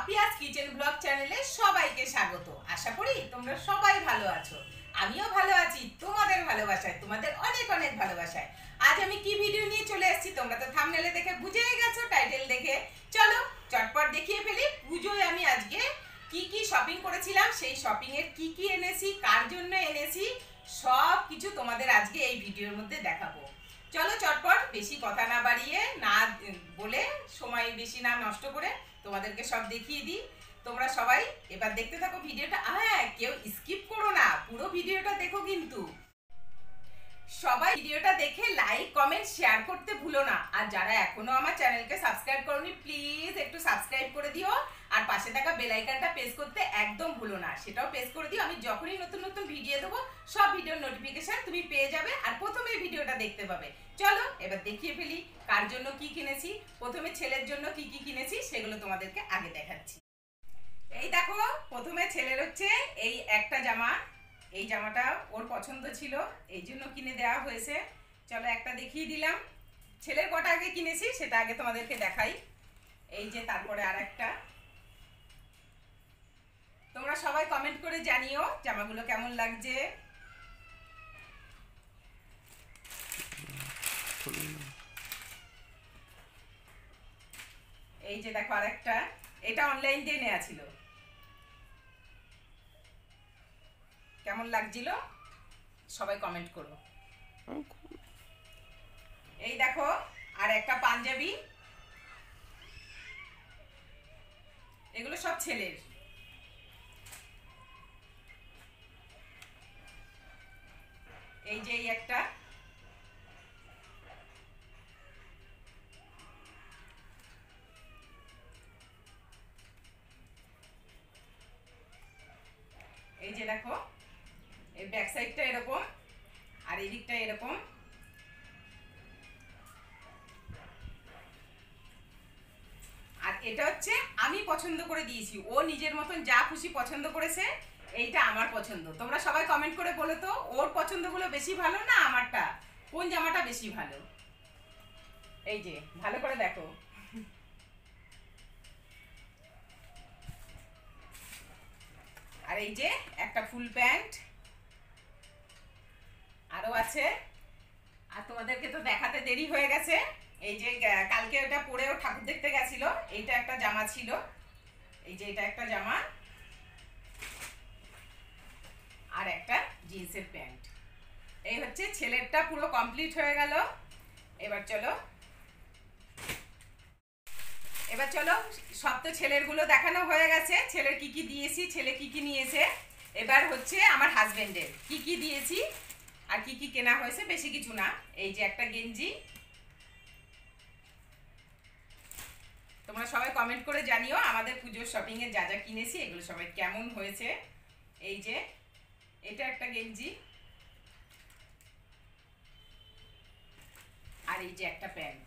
Papiya's kitchen blog চ্যানেলে সবাইকে স্বাগত। আশা করি তোমরা সবাই ভালো আছো, আমিও ভালো আছি তোমাদের ভালোবাসায়, তোমাদের অনেক অনেক ভালোবাসায়। আজ আমি কি ভিডিও নিয়ে চলে এসেছি তোমরা তো থাম্বনেলে দেখে বুঝেই গেছো, টাইটেল দেখে। চলো চটপট দেখিয়ে ফেলি। পুজোয় আমি আজকে কি কি শপিং করেছিলাম, সেই শপিং এর কি কি এনেছি, কার জন্য এনেছি, সব কিছু তোমাদের আজকে এই ভিডিওর মধ্যে দেখাবো। চলো চটপট, বেশি কথা না বাড়িয়ে, না বলে, সময় বেশি না নষ্ট করে তোমাদেরকে সব দেখিয়ে দিই। তোমরা সবাই এবার দেখতে থাকো ভিডিওটা। হ্যাঁ, কেউ স্কিপ করো না, পুরো ভিডিওটা দেখো কিন্তু। সবাই ভিডিওটা দেখে লাইক কমেন্ট শেয়ার করতে ভুলো না। আর যারা এখনো আমার চ্যানেলকে সাবস্ক্রাইব করোনি, প্লিজ একটু সাবস্ক্রাইব করে দিও। আর পাশে থাকা বেল আইকনটা প্রেস করতে একদম ভুলো না, সেটাও প্রেস করে দিও। আমি যখনই নতুন নতুন ভিডিও দেবো সব ভিডিওর নোটিফিকেশন তুমি পেয়ে যাবে আর প্রথমে ভিডিওটা দেখতে পাবে। চলো এবার দেখিয়ে ফেলি কার জন্য কি কিনেছি। প্রথমে ছেলের জন্য কি কি কিনেছি সেগুলো তোমাদেরকে আগে দেখাচ্ছি। এই দেখো, প্রথমে ছেলের হচ্ছে এই একটা জামা। এই জামাটা ওর পছন্দ ছিল, এই জন্য কিনে দেওয়া হয়েছে। চলো একটা দেখিয়ে দিলাম। ছেলের কটা আগে কিনেছি সেটা আগে তোমাদেরকে দেখাই। এই যে, তারপরে আর একটা। তোমরা সবাই কমেন্ট করে জানিও জামাগুলো কেমন লাগছে। এই যে দেখো আর একটা, এটা অনলাইন দিয়ে নেওয়া ছিল। কেমন লাগছিল সবাই কমেন্ট করো। এই দেখো আর একটা পাঞ্জাবি, এগুলো সব ছেলের। এই যে এই একটা, এই যে দেখো এই ব্যাক সাইডটা এরকম আর এই দিকটা এরকম। আর এটা হচ্ছে আমি পছন্দ করে দিয়েছি, ও নিজের মতন যা খুশি পছন্দ করেছে। এইটা আমার পছন্দ। তোমরা সবাই কমেন্ট করে বলো তো, ওর পছন্দগুলো বেশি ভালো না আমারটা, কোন জামাটা বেশি ভালো। এই যে ভালো করে দেখো। আর এই যে একটা ফুল প্যান্ট আরো আছে। আর তোমাদেরকে তো দেখাতে দেরি হয়ে গেছে। এই যে কালকে ওটা পরেও ঠাকুর দেখতে গেছিল, এইটা একটা জামা ছিল। এই যে এটা একটা জামা আর একটা জিন্সের প্যান্ট। এই হচ্ছে ছেলেরটা পুরো কমপ্লিট হয়ে গেল। এবার চলো সব তো ছেলেরগুলো দেখানো হয়ে গেছে, ছেলের কি কি দিয়েছি, ছেলে কি কি নিয়েছে। এবার হচ্ছে আমার হাজবেন্ডের কি কি দিয়েছি আর কি কি কেনা হয়েছে, বেশি কিছু না। এই যে একটা গেঞ্জি। তোমরা সবাই কমেন্ট করে জানিও আমাদের পুজোর শপিং এ যা যা কিনেছি এগুলো সবাই কেমন হয়েছে। এই যে এটা একটা গেঞ্জি আর এই যে একটা প্যান্ট।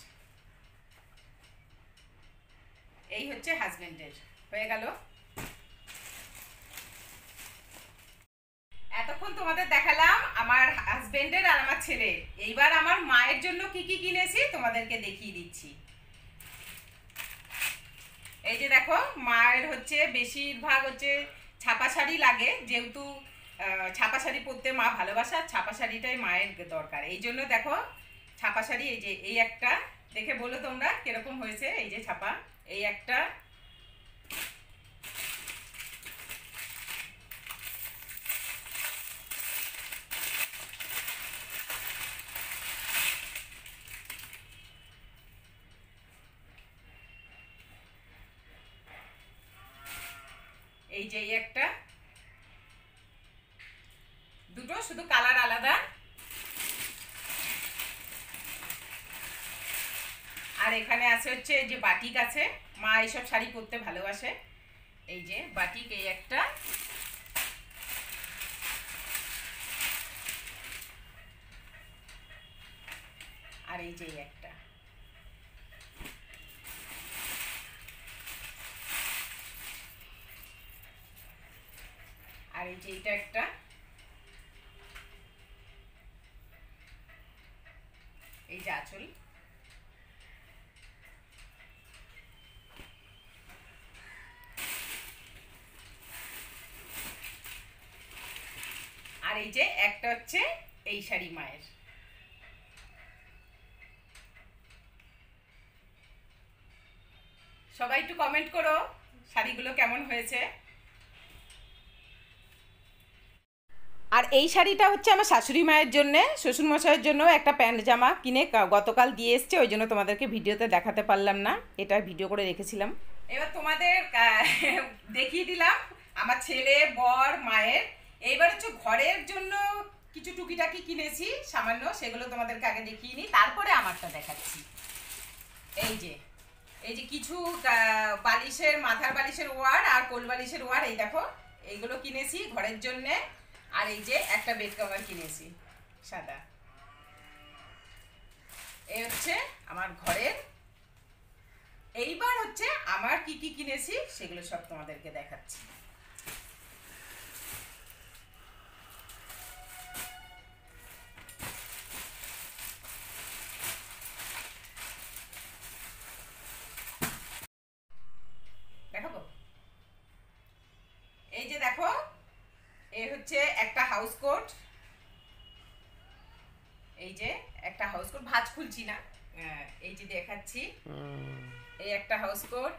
এই হচ্ছে হাজবেন্ডের, হয়ে গেল। এতক্ষণ তোমাদের দেখালাম আমার হাজবেন্ডের আর আমার ছেলের। এইবার আমার মায়ের জন্য কি কি কিনেছি তোমাদেরকে দেখিয়ে দিচ্ছি। এই যে দেখো, মায়ের হচ্ছে বেশিরভাগ হচ্ছে ছাপা শাড়ি লাগে, যেহেতু ছাপা শাড়ি পরতে মা ভালোবাসা, ছাপা শাড়িটাই মায়ের দরকার। এই জন্য দেখো ছাপা শাড়ি। এই যে এই একটা, দেখে বলো তোমরা কিরকম হয়েছে। এই যে ছাপা, এই একটা, এই যে এই একটা, দুটো শুধু কালার আলাদা। আর এখানে আছে হচ্ছে যে বাটিক আছে, মা এইসব শাড়ি পরতে ভালোবাসে। এই যে বাটিক, এই একটা। আর এই যে এই একটা। আর এই যে এটা একটা। এই যে আঁচল। এই যে একটা হচ্ছে এই শাড়ি মায়ের। সবাই একটু কমেন্ট করো শাড়িগুলো কেমন হয়েছে। আর এই শাড়িটা হচ্ছে আমার শাশুড়ি মায়ের জন্যে, শ্বশুরমশাইয়ের জন্য একটা প্যান্ট জামা কিনে গতকাল দিয়ে এসছে, ওই জন্য তোমাদেরকে ভিডিওতে দেখাতে পারলাম না, এটা ভিডিও করে রেখেছিলাম। এবার তোমাদের দেখিয়ে দিলাম আমার ছেলে বর মায়ের। এইবার হচ্ছে ঘরের জন্য কিছু টুকিটাকি কিনেছি সামান্য, সেগুলো তোমাদেরকে আগে দেখিয়ে নিই, তারপরে আমারটা দেখাচ্ছি। এই যে কিছু বালিশের, মাথার বালিশের ওয়ার আর কোল বালিশের ওয়ার, এই দেখো এইগুলো কিনেছি ঘরের জন্যে। আর এই যে একটা বেড কভার কিনেছি সাদা। এই হচ্ছে আমার ঘরের। এইবার হচ্ছে আমার কি কি কিনেছি সেগুলো সব তোমাদেরকে দেখাচ্ছি। দেখাবো? এই যে দেখো, এই হচ্ছে একটা হাউস কোট। এই যে একটা হাউস কোট, ভাঁজ খুলছি না, এই যে দেখাচ্ছি। এই একটা হাউস কোট,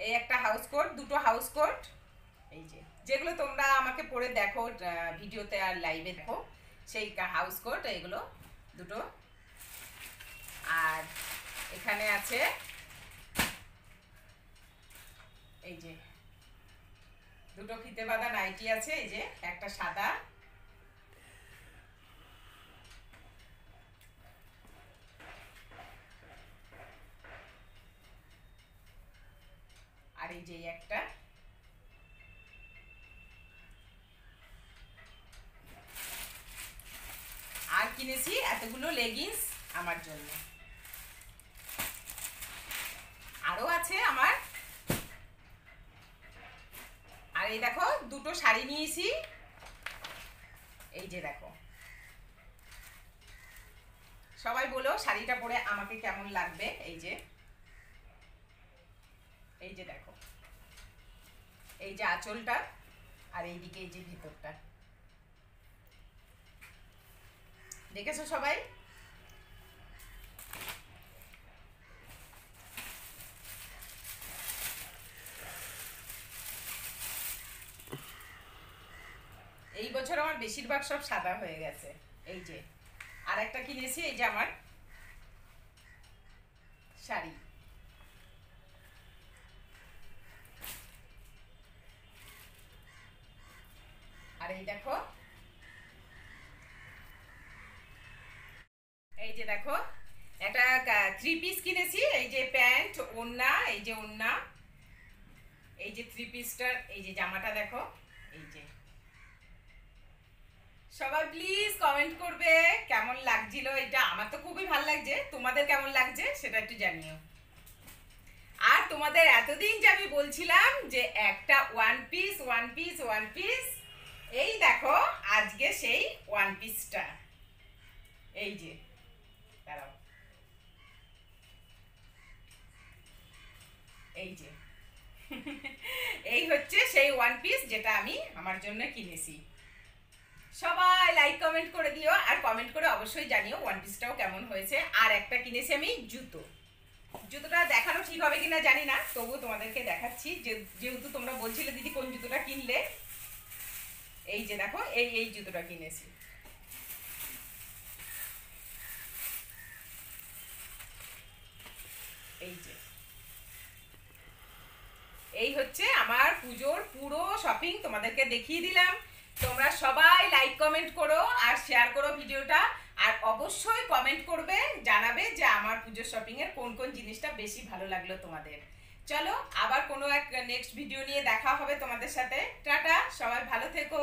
এই একটা হাউস কোট, দুটো হাউস কোট। এই যে যেগুলো তোমরা আমাকে পরে দেখো ভিডিওতে আর লাইভে দেখো, সেই হাউস কোট এইগুলো দুটো। আর এখানে আছে এই যে দুটো ফিতে বাঁধা নাইটি আছে, এই যে একটা সাদা, আর এই যে একটা। আর কিনেছি এতগুলো লেগিংস আমার জন্য, আরো আছে আমার। আর এই দেখো দুটো শাড়ি নিয়েছি, এই যে দেখো। সবাই বলো শাড়িটা পরে আমাকে কেমন লাগবে। এই যে দেখো, এই যে আঁচলটা, আর এইদিকে এই যে ভেতরটা, দেখেছো সবাই? এই বছর আমার বেশিরভাগ সব সাদা হয়ে গেছে। এই যে আর একটা কিনেছি, এই যে আমার শাড়ি। আর এই দেখো, এই যে দেখো একটা 3 পিস কিনেছি। এই যে প্যান্ট, ওড়না, এই যে ওড়না, এই যে 3 পিসটার এই যে জামাটা দেখো। এই যে সবাই প্লিজ কমেন্ট করবে কেমন লাগছিল এটা। আমার তো খুবই ভালো লাগছে, তোমাদের কেমন লাগছে সেটা একটু জানিও। আর তোমাদের এতদিন যে আমি বলছিলাম যে একটা one piece one piece one piece, এই দেখো আজকে সেই ওয়ান পিসটা। এই যে দাঁড়াও, এই যে এই হচ্ছে সেই ওয়ান পিস যেটা আমি আমার জন্য কিনেছি। সবাই লাইক কমেন্ট করে দিও, আর কমেন্ট করে অবশ্যই জানিও ওয়ান পিসটাও কেমন হয়েছে। আর একটা কিনেছি আমি জুতো, জুতোটা দেখানো ঠিক হবে কিনা জানি না, তবুও তোমাদেরকে দেখাচ্ছি যেহেতু তোমরা বলছিলে দিদি কোন জুতোটা কিনলে। এই যে দেখো এই জুতোটা কিনেছি। এই যে এই হচ্ছে আমার পুজোর পুরো শপিং, তোমাদেরকে দেখিয়ে দিলাম। তোমরা সবাই লাইক কমেন্ট করো আর শেয়ার করো ভিডিওটা, আর অবশ্যই কমেন্ট করবে, জানাবে যে আমার পুজোর শপিং এর কোন কোন জিনিসটা বেশি ভালো লাগলো তোমাদের। চলো আবার কোনো এক নেক্সট ভিডিও নিয়ে দেখা হবে তোমাদের সাথে। টাটা, সবাই ভালো থেকো।